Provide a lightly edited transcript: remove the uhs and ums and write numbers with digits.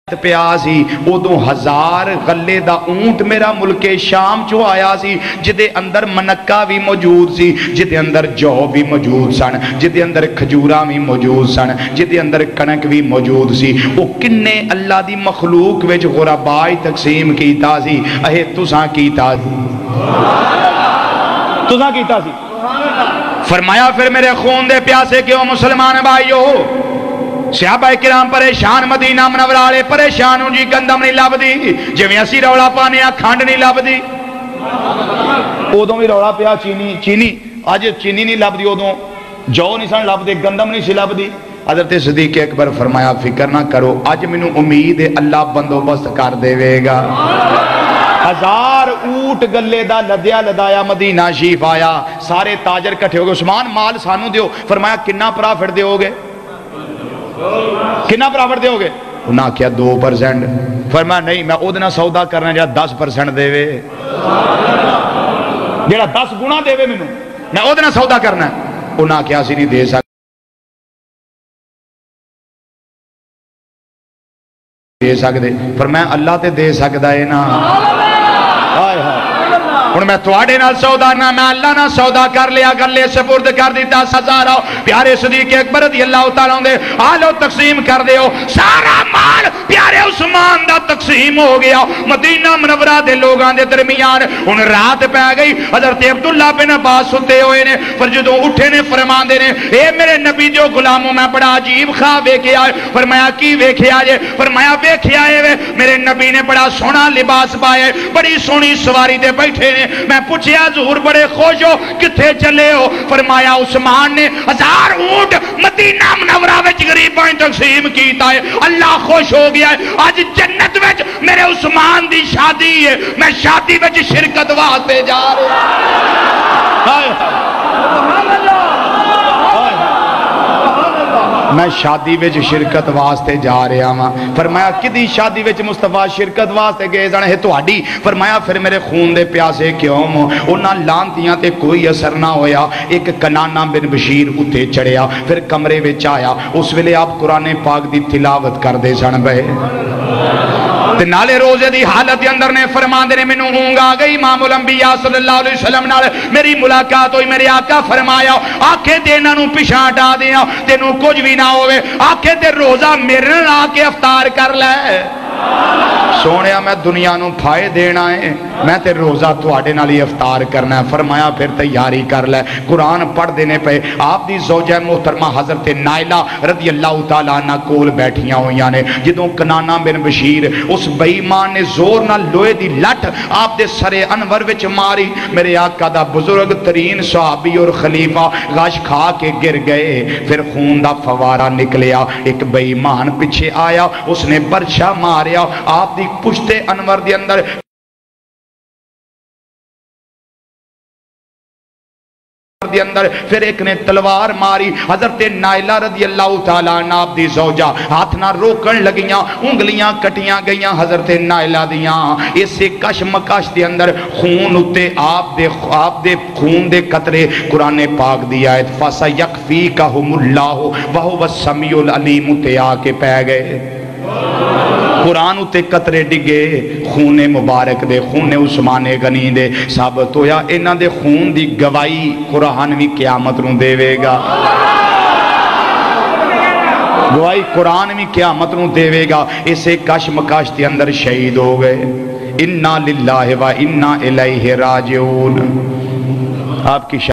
پیا سی ادو 1000 غلے دا اونٹ میرا ملک شام چو آیا سی جدے اندر منکا بھی موجود سی جدے اندر جو بھی موجود سن جدے اندر کھجوراں بھی موجود سن جدے اندر کنک بھی موجود سی او کنے اللہ دی مخلوق وچ غربائی تقسیم کیتا سی اے تساں کیتا سی تساں کیتا سی فرمایا پھر میرے خون دے پیاسے کیوں مسلمان بھائیو صحابہ کرام پریشان مدینہ منورہ والے پریشان ہوں جی گندم نہیں لب دی جویں اسی رولا پانے کھنڈ نہیں لب دی ادوں بھی رولا پیا چینی اج چینی نہیں لب دی ادوں جو نہیں سن لب دے گندم نہیں سی لب دی حضرت صدیق اکبر فرمایا فکر نہ کرو اج مینوں امید ہے اللہ بندوبست کر دے گا 1000 اونٹ گلے دا لدیا لدایا مدینہ شریف آیا سارے تاجر کٹھے ہو گئے عثمان مال سانو دیو فرمایا کنا پرافٹ دیو گے کنا پرافٹ دیو گے انہاں کیا 2% فرمایا نہیں میں ادنا سودا کرنا جا 10% دے وے جیڑا 10 گنا دے وے مینوں میں ادنا سودا کرنا انہاں کیا سی نہیں دے سکدے فرمایا اللہ تے دے سکدا ہے نا ہن میں تواڈے نال سودا نہ میں اللہ نال سودا کر لیا گلے سپرد کر دیتا 1000 پیارے صدیق اکبر رضی اللہ تعالیٰ عنہ آلو تقسیم کر دیو سارا مال پیارے عثمان دا تقسیم ہو گیا مدینہ منورہ دے لوگاں دے درمیان ہن رات پہ گئی حضرت عبداللہ بن عباس ستے ہوئے نے پر جدوں اٹھے نے فرماندے نے اے میرے نبی جو غلاموں میں بڑا عجیب خواب ویکھیا فرمایا کی ویکھیا جے فرمایا ویکھیا اے میرے نبی نے بڑا سونا لباس پایا بڑی سونی سواری تے بیٹھے نے میں پوچھیا حضور بڑے خوش ہو کتھے چلے ہو فرمایا عثمان نے 1000 اونٹ مدینہ منورہ وچ غریباں تقسیم کیتا ہے اللہ خوش ہو گیا ہے آج جنت وچ میرے عثمان دی شادی ہے میں شادی وچ شرکت واسطے جا رہا میں شادی وچ شرکت واسطے جا رہا ہاں فرمایا کدی شادی وچ مصطفیٰ شرکت واسطے گئے جانے ہے تہاڈی فرمایا پھر میرے خون دے پیاسے کیوں انہاں لانتیاں تے کوئی اثر نہ ہویا ایک کنانہ بن بشیر اتے چڑھیا پھر کمرے وچ آیا اس ویلے آپ قرآن پاک دی تلاوت کر دے سن بے تے نالے روزے دی حالت دے اندر نے فرماندے نے مینوں اونگ آ گئی امام الانبیاء صلی اللہ علیہ وسلم نال میری ملاقات ہوئی میرے آقا فرمایا آکھے تے انہاں نوں پیچھے ہٹا دیاں تینوں کچھ بھی نہ ہوئے آکھے تے روزہ میرے نال آ کے افطار کر لے سونیا میں دنیا نوں پھائے دینا ہے میں تے روزہ تواڈے نال ہی افطار کرنا ہے فرمایا پھر تیاری کر لے قرآن پڑھ دینے پہ آپ دی زوجہ محترمہ حضرت نائلہ رضی اللہ تعالیٰ عنہ کول بیٹھیاں ہوئیاں نے جدوں کنانہ بن بشیر اس بے ایمان نے زور نہ لوہے دی لٹ آپ دے سر انور وچ ماری میرے آقا دا بزرگ ترین صحابی اور خلیفہ غش کھا کے گر گئے پھر خون دا فوارہ نکلیا ایک بے ایمان پیچھے آیا اس نے برچہ ماریا آپ دی پشت انور دی اندر پھر ایک نے تلوار ماری حضرت نائلہ رضی اللہ تعالیٰ عنہ آپ دی زوجہ ہاتھ نہ روکن لگیاں انگلیاں کٹیاں گئیاں حضرت نائلہ دیاں اسے کشمکش دے اندر خون اتے آپ دے خون دے قطرے قرآن پاک دی آیت فَسَيَكْفِيكَهُمُ اللَّهُ وَهُوَ السَّمِيعُ الْعَلِيمُ تے آ کے پہ گئے قرآن اتے قطرے ڈگے خون مبارک دے خون عثمان غنی دے ثابت ہویا انہاں دے خون دی گواہی قرآن بھی قیامت نوں دے گا گواہی قرآن بھی قیامت نوں دے گا اسے کشمکش دے اندر شہید ہو گئے انا للہ و انا الیہ راجعون آپ کی